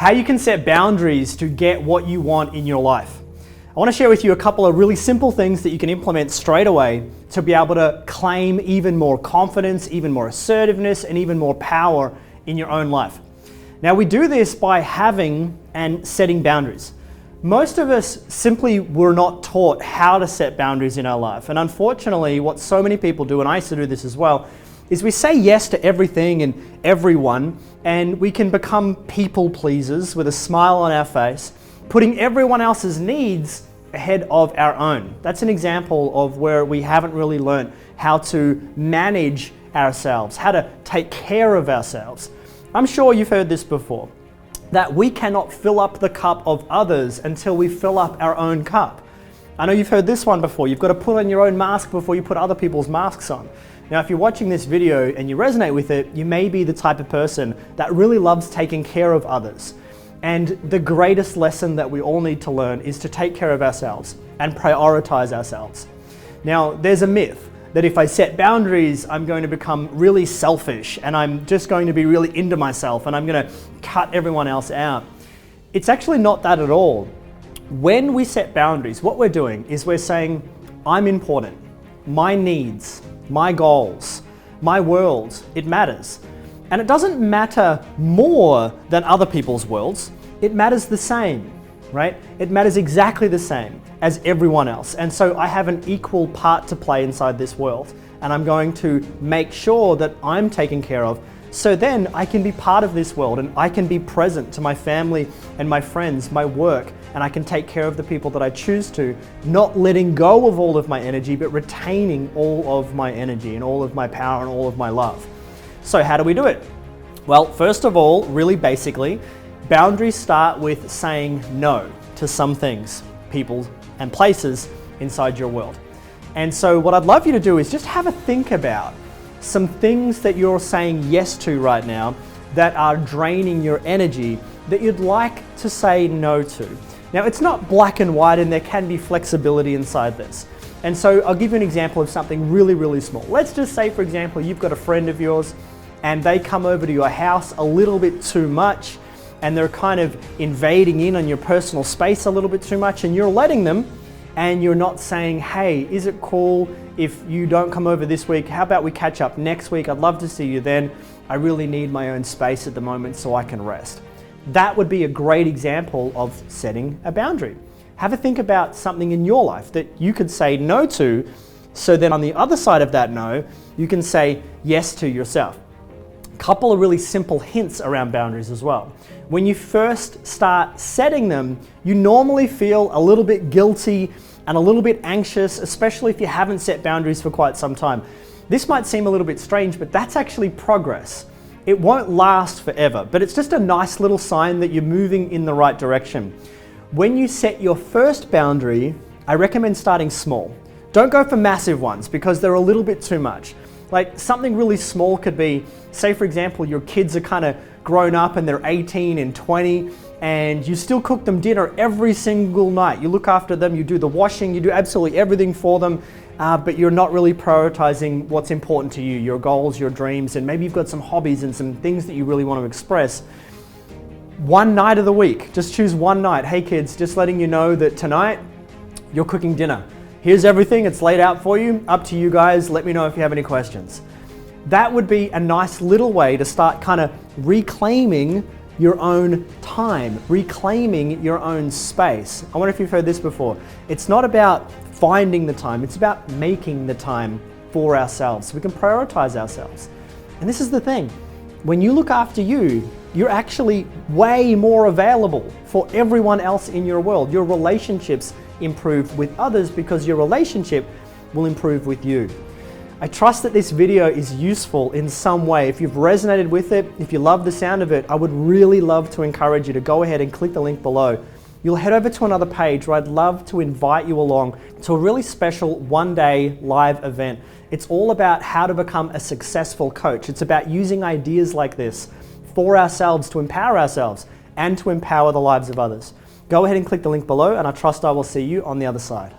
how you can set boundaries to get what you want in your life. I want to share with you a couple of really simple things that you can implement straight away to be able to claim even more confidence, even more assertiveness, and even more power in your own life. Now, we do this by having and setting boundaries. Most of us simply were not taught how to set boundaries in our life. And unfortunately, what so many people do, and I used to do this as well, is we say yes to everything and everyone, and we can become people pleasers with a smile on our face, putting everyone else's needs ahead of our own. That's an example of where we haven't really learned how to manage ourselves, how to take care of ourselves. I'm sure you've heard this before, that we cannot fill up the cup of others until we fill up our own cup. I know you've heard this one before. You've got to put on your own mask before you put other people's masks on. Now, if you're watching this video and you resonate with it, you may be the type of person that really loves taking care of others. And the greatest lesson that we all need to learn is to take care of ourselves and prioritize ourselves. Now, there's a myth that if I set boundaries, I'm going to become really selfish and I'm just going to be really into myself and I'm going to cut everyone else out. It's actually not that at all. When we set boundaries, what we're doing is we're saying, I'm important. My needs, my goals, my world, it matters. And it doesn't matter more than other people's worlds. It matters the same, right? It matters exactly the same as everyone else. And so I have an equal part to play inside this world. And I'm going to make sure that I'm taken care of. So then I can be part of this world and I can be present to my family and my friends, my work, and I can take care of the people that I choose to, not letting go of all of my energy, but retaining all of my energy and all of my power and all of my love. So how do we do it? Well, first of all, really basically, boundaries start with saying no to some things, people, and places inside your world. And so what I'd love you to do is just have a think about some things that you're saying yes to right now that are draining your energy that you'd like to say no to. Now, it's not black and white and there can be flexibility inside this. And so I'll give you an example of something really, really small. Let's just say, for example, you've got a friend of yours and they come over to your house a little bit too much and they're kind of invading in on your personal space a little bit too much, and you're letting them and you're not saying, hey, is it cool if you don't come over this week? How about we catch up next week? I'd love to see you then. I really need my own space at the moment so I can rest. That would be a great example of setting a boundary. Have a think about something in your life that you could say no to, so then on the other side of that no, you can say yes to yourself. A couple of really simple hints around boundaries as well. When you first start setting them, you normally feel a little bit guilty and a little bit anxious, especially if you haven't set boundaries for quite some time. This might seem a little bit strange, but that's actually progress. It won't last forever, but it's just a nice little sign that you're moving in the right direction. When you set your first boundary, I recommend starting small. Don't go for massive ones because they're a little bit too much. Like something really small could be, say for example, your kids are kind of grown up and they're 18 and 20 and you still cook them dinner every single night. You look after them, you do the washing, you do absolutely everything for them, but you're not really prioritizing what's important to you, your goals, your dreams, and maybe you've got some hobbies and some things that you really want to express. One night of the week, just choose one night. Hey kids, just letting you know that tonight you're cooking dinner. Here's everything, it's laid out for you. Up to you guys, let me know if you have any questions. That would be a nice little way to start kind of reclaiming your own time, reclaiming your own space. I wonder if you've heard this before. It's not about finding the time, it's about making the time for ourselves so we can prioritize ourselves. And this is the thing, when you look after you, you're actually way more available for everyone else in your world. Your relationships improve with others because your relationship will improve with you. I trust that this video is useful in some way. If you've resonated with it, if you love the sound of it, I would really love to encourage you to go ahead and click the link below. You'll head over to another page where I'd love to invite you along to a really special one-day live event. It's all about how to become a successful coach. It's about using ideas like this for ourselves to empower ourselves and to empower the lives of others. Go ahead and click the link below, and I trust I will see you on the other side.